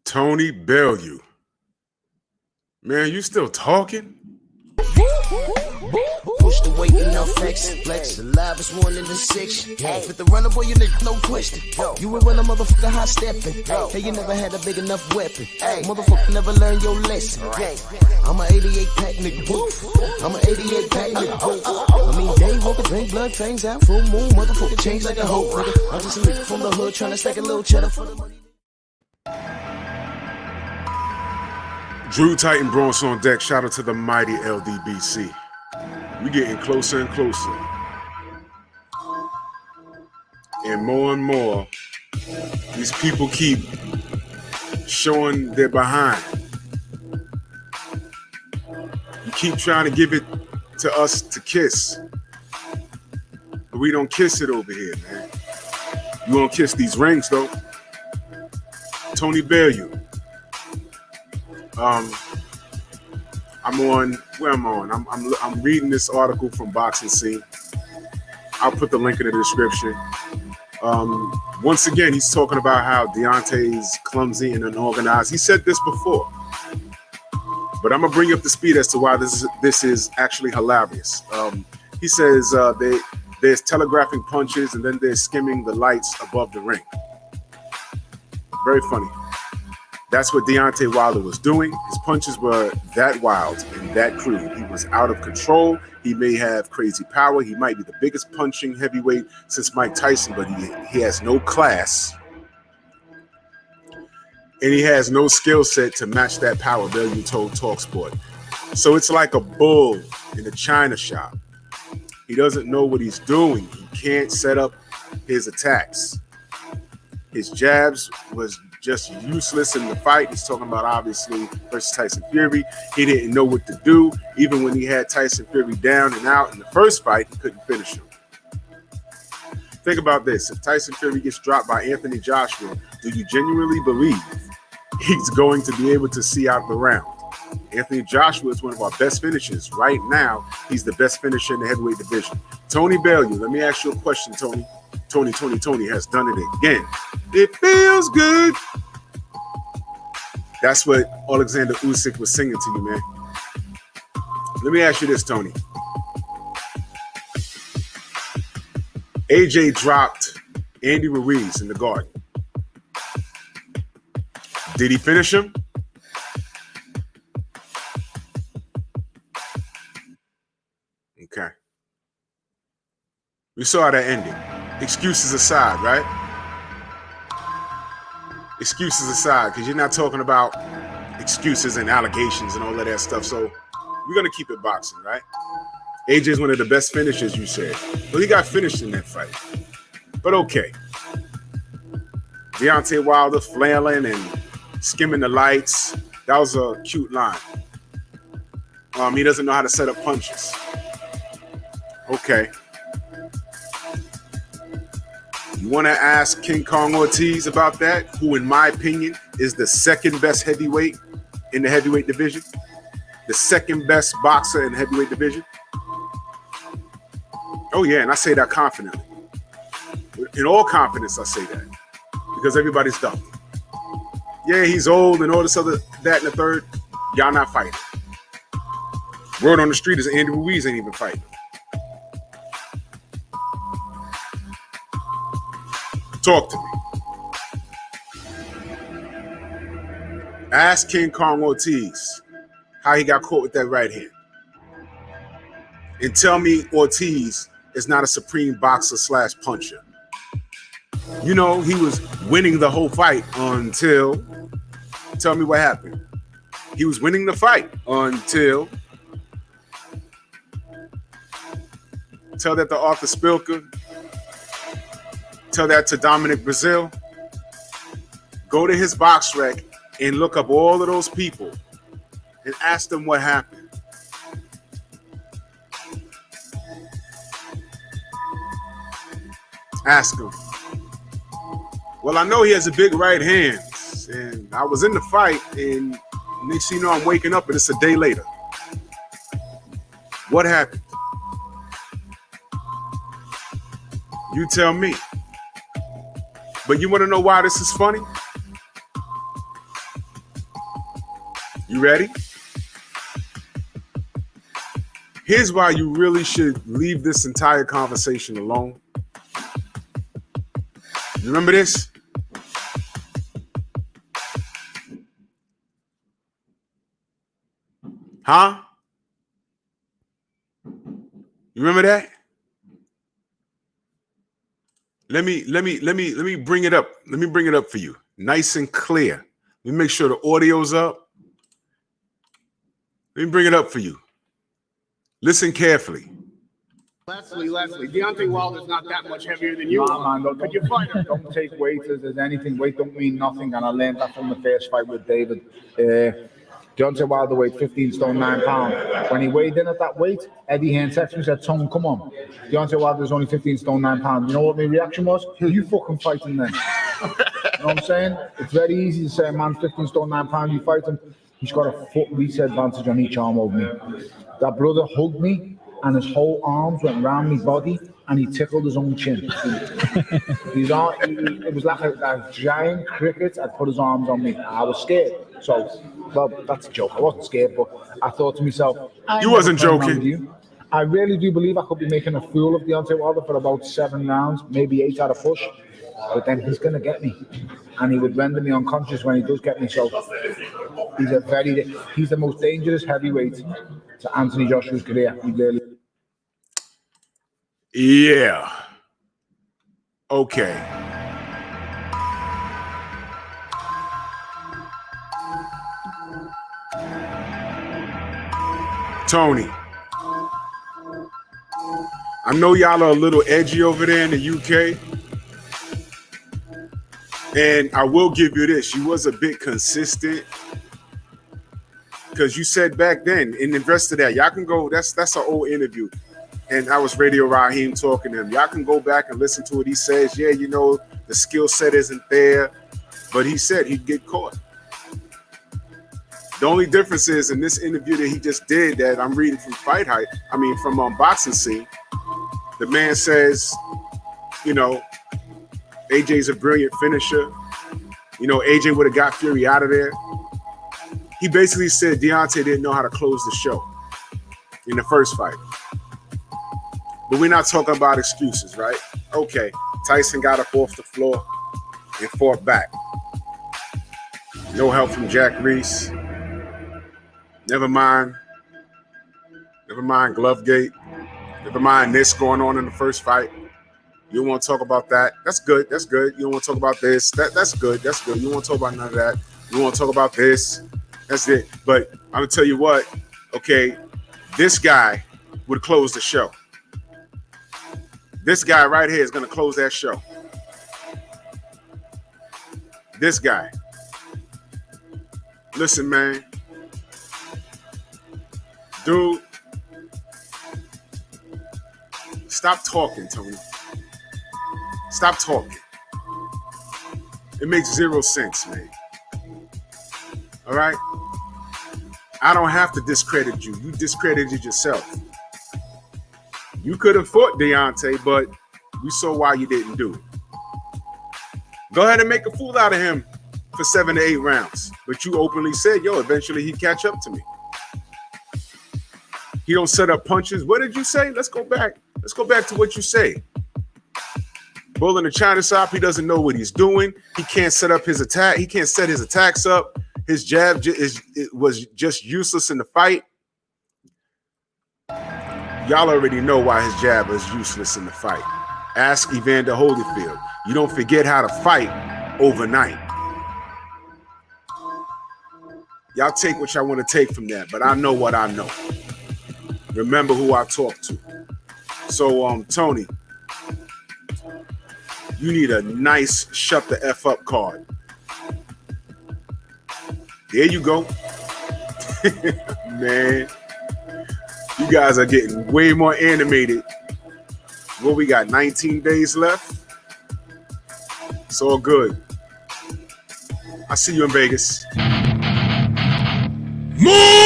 Tony Bellew. Man, you still talking? Push the weight and now flex. Alive is 1 in the 6. With the runner boy, you nigga, no question. You will run a motherfucker high stepping. Hey, you never had a big enough weapon. Motherfucker never learned your lesson. I'm a 88 pack nigga. I'm a 88 pack nigga. I mean, day walker, drink blood, fangs out, full moon, motherfucker change like a hoe, nigga. I'm just a nigga from the hood trying to stack a little cheddar for the money. Drew Titan Bronx on deck. Shout out to the mighty LDBC. We getting closer and closer. And more, these people keep showing their behind. You keep trying to give it to us to kiss. But we don't kiss it over here, man. You won't kiss these rings, though. Tony Bellew. I'm on. Where am I on? I'm reading this article from Boxing Scene. I'll put the link in the description. Once again, he's talking about how Deontay's clumsy and unorganized. He said this before, but I'm gonna bring you up to speed as to why this is actually hilarious. He says there's telegraphing punches and then there's skimming the lights above the ring. Very funny. That's what Deontay Wilder was doing. His punches were that wild and that crude. He was out of control. He may have crazy power. He might be the biggest punching heavyweight since Mike Tyson, but he has no class. And he has no skill set to match that power, Bellew told TalkSport. So it's like a bull in a china shop. He doesn't know what he's doing. He can't set up his attacks. His jabs was just useless in the fight. He's talking about, obviously, versus Tyson Fury. He didn't know what to do. Even when he had Tyson Fury down and out in the first fight, he couldn't finish him. Think about this. If Tyson Fury gets dropped by Anthony Joshua, do you genuinely believe he's going to be able to see out the round? Anthony Joshua is one of our best finishers. Right now, he's the best finisher in the heavyweight division. Tony Bellew, let me ask you a question, Tony. Tony has done it again. It feels good. That's what Alexander Usyk was singing to you, man. Let me ask you this, Tony. AJ dropped Andy Ruiz in the Garden. Did he finish him? Okay. We saw that ending. Excuses aside, right? Excuses aside, because you're not talking about excuses and allegations and all of that stuff. So we're going to keep it boxing, right? AJ is one of the best finishers, you said. Well, he got finished in that fight. But okay. Deontay Wilder flailing and skimming the lights. That was a cute line. He doesn't know how to set up punches. Okay. You want to ask King Kong Ortiz about that, who, in my opinion, is the second best heavyweight in the heavyweight division? The second best boxer in the heavyweight division? Oh, yeah, and I say that confidently. In all confidence, I say that. Because everybody's dumb. Yeah, he's old and all this other, that and the third. Y'all not fighting. Word on the street is Andy Ruiz ain't even fighting. Talk to me. Ask King Kong Ortiz how he got caught with that right hand. And tell me Ortiz is not a supreme boxer / puncher. You know, he was winning the whole fight until... Tell me what happened. He was winning the fight until... Tell that to Arthur Spilker. Tell that to Dominic Brazil. Go to his box rec and look up all of those people and ask them what happened. Ask him. Well, I know he has a big right hand, and I was in the fight, and next thing you know, I'm waking up and it's a day later. What happened? You tell me. But you want to know why this is funny? You ready? Here's why you really should leave this entire conversation alone. You remember this? Huh? You remember that? Let me bring it up. Let me bring it up for you. Nice and clear. Let me make sure the audio's up. Let me bring it up for you. Listen carefully. Leslie, Deontay Wilder's not that much heavier than you are. Man, Could you fight him? don't take weight as anything. Weight don't mean nothing, and I learned that from the first fight with David. Deontay Wilder weighed 15 stone 9 pounds. When he weighed in at that weight, Eddie Hearn texted me and said, "Tone, come on. Deontay Wilder's only 15 stone 9 pounds." You know what my reaction was? You fucking fighting then. You know what I'm saying? It's very easy to say a man's 15 stone 9 pounds, you fight him. He's got a foot reach advantage on each arm over me. That brother hugged me, and his whole arms went round my body, and he tickled his own chin. It was like a giant cricket had put his arms on me. I was scared. So, well, that's a joke. I wasn't scared, but I thought to myself, You wasn't joking. I really do believe I could be making a fool of Deontay Wilder for about 7 rounds, maybe 8 at a push. But then he's going to get me, and he would render me unconscious when he does get me. So he's the most dangerous heavyweight to Anthony Joshua's career. He really. Yeah. Okay. Tony, I know y'all are a little edgy over there in the UK. And I will give you this. You was a bit consistent. Because you said back then, and the rest of that, y'all can go, that's an old interview. And I was Radio Raheem talking to him. Y'all can go back and listen to it. He says, yeah, you know, the skill set isn't there. But he said he'd get caught. The only difference is in this interview that he just did that I'm reading from from Boxing Scene, the man says, you know, AJ's a brilliant finisher. You know, AJ would have got Fury out of there. He basically said Deontay didn't know how to close the show in the first fight. But we're not talking about excuses, right? Okay, Tyson got up off the floor and fought back. No help from Jack Reese. Never mind Glovegate. Never mind this going on in the first fight. You don't want to talk about that. That's good. That's good. You don't want to talk about this. That's good. That's good. You don't want to talk about none of that. You want to talk about this. That's it. But I'm going to tell you what. Okay, this guy would close the show. This guy right here is going to close that show. This guy. Listen, man. Dude. Stop talking, Tony. Stop talking. It makes zero sense, man. All right? I don't have to discredit you. You discredited yourself. You could have fought Deontay, but we saw why you didn't do it. Go ahead and make a fool out of him for 7 to 8 rounds. But you openly said, yo, eventually he'd catch up to me. He don't set up punches. What did you say? Let's go back. Let's go back to what you say. Bull in the China shop, he doesn't know what he's doing. He can't set up his attack. He can't set his attacks up. His jab was just useless in the fight. Y'all already know why his jab was useless in the fight. Ask Evander Holyfield. You don't forget how to fight overnight. Y'all take what y'all want to take from that, but I know what I know. Remember who I talked to. So, Tony, you need a nice shut the F up card. There you go. Man, you guys are getting way more animated. Well, we got 19 days left. It's all good. I'll see you in Vegas. Move!